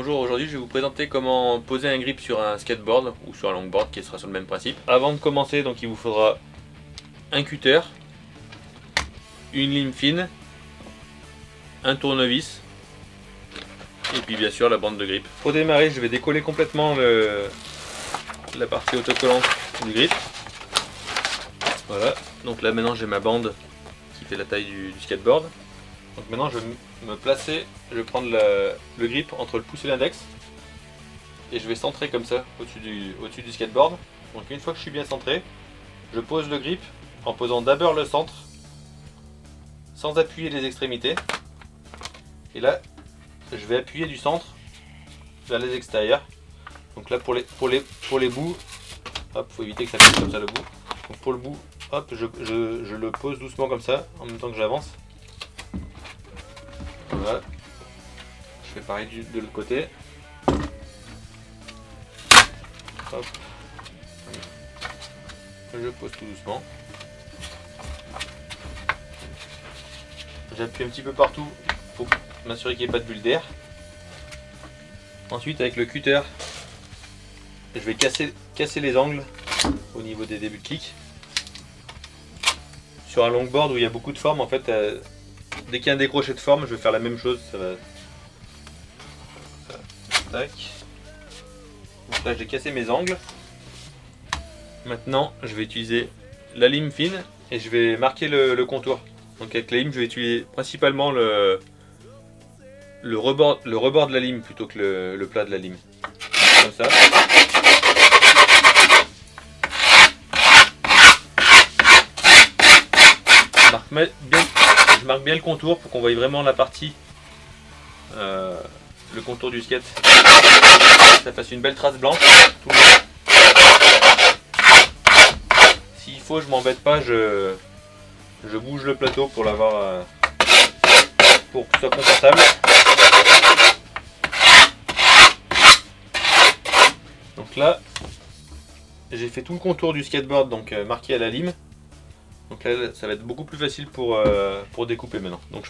Bonjour, aujourd'hui je vais vous présenter comment poser un grip sur un skateboard ou sur un longboard qui sera sur le même principe. Avant de commencer, donc il vous faudra un cutter, une lime fine, un tournevis et puis bien sûr la bande de grip. Pour démarrer, je vais décoller complètement la partie autocollante du grip. Voilà, donc là maintenant j'ai ma bande qui fait la taille du skateboard. Donc maintenant je vais me placer, je vais prendre le grip entre le pouce et l'index et je vais centrer comme ça au-dessus du skateboard. Donc une fois que je suis bien centré, je pose le grip en posant d'abord le centre sans appuyer les extrémités. Et là je vais appuyer du centre vers les extérieurs. Donc là pour les bouts, hop, faut éviter que ça pèse comme ça le bout. Donc pour le bout, hop, je le pose doucement comme ça en même temps que j'avance. Voilà. Je fais pareil de l'autre côté. Hop. Je pose tout doucement. J'appuie un petit peu partout pour m'assurer qu'il n'y ait pas de bulle d'air. Ensuite avec le cutter, je vais casser les angles au niveau des débuts de clic. Sur un longboard où il y a beaucoup de formes, en fait, dès qu'il y a un décroché de forme, je vais faire la même chose. Ça va. Tac. Donc là, j'ai cassé mes angles. Maintenant, je vais utiliser la lime fine et je vais marquer le contour. Donc avec la lime, je vais utiliser principalement le rebord de la lime plutôt que le plat de la lime. Comme ça. Je marque bien le contour pour qu'on voie vraiment la partie, le contour du skate. Ça fasse une belle trace blanche tout le long. S'il faut, je m'embête pas, je bouge le plateau pour l'avoir, pour que ce soit confortable. Donc là, j'ai fait tout le contour du skateboard, donc marqué à la lime. Donc là, ça va être beaucoup plus facile pour découper maintenant. Donc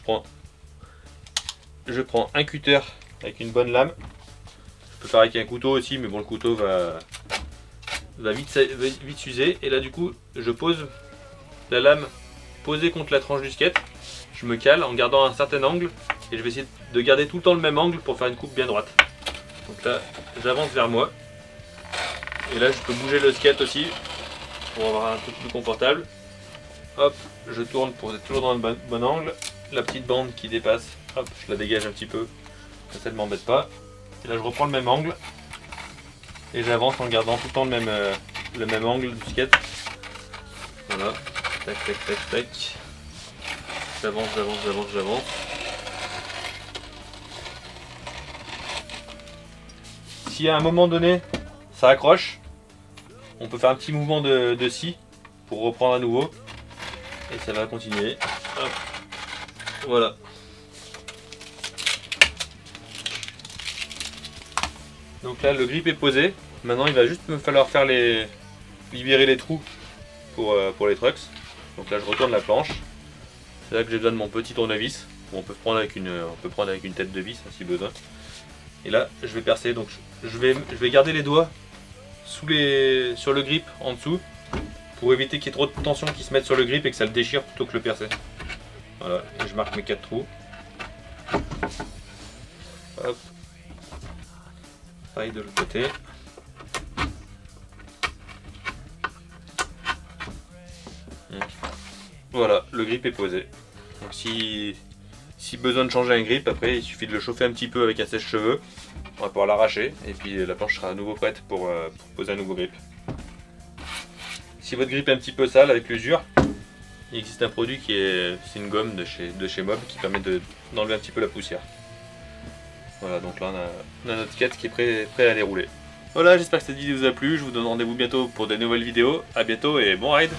je prends un cutter avec une bonne lame. Je peux faire avec un couteau aussi, mais bon, le couteau va vite s'user. Et là, du coup, je pose la lame posée contre la tranche du skate. Je me cale en gardant un certain angle et je vais essayer de garder tout le temps le même angle pour faire une coupe bien droite. Donc là, j'avance vers moi. Et là, je peux bouger le skate aussi pour avoir un truc plus confortable. Hop, je tourne pour être toujours dans le bon angle. La petite bande qui dépasse, hop, je la dégage un petit peu, ça ne m'embête pas. Et là je reprends le même angle et j'avance en gardant tout le temps le même angle du skate. Voilà, tac tac tac tac. J'avance. Si à un moment donné ça accroche, on peut faire un petit mouvement de scie pour reprendre à nouveau. Et ça va continuer. Hop. Voilà. Donc là le grip est posé. Maintenant il va juste me falloir libérer les trous pour les trucks. Donc là je retourne la planche. C'est là que j'ai besoin de mon petit tournevis. On peut prendre avec une tête de vis hein, si besoin. Et là je vais percer. Donc je vais garder les doigts sur le grip en dessous, pour éviter qu'il y ait trop de tension qui se mette sur le grip et que ça le déchire plutôt que le percer. Voilà, et je marque mes 4 trous. Hop. Pareil de l'autre côté. Voilà, le grip est posé. Donc si besoin de changer un grip, après il suffit de le chauffer un petit peu avec un sèche-cheveux. On va pouvoir l'arracher et puis la planche sera à nouveau prête pour poser un nouveau grip. Si votre grip est un petit peu sale avec l'usure, il existe un produit c'est une gomme de chez Mob qui permet d'enlever un petit peu la poussière. Voilà, donc là on a notre skate qui est prêt à aller rouler. Voilà, j'espère que cette vidéo vous a plu, je vous donne rendez-vous bientôt pour de nouvelles vidéos. A bientôt et bon ride!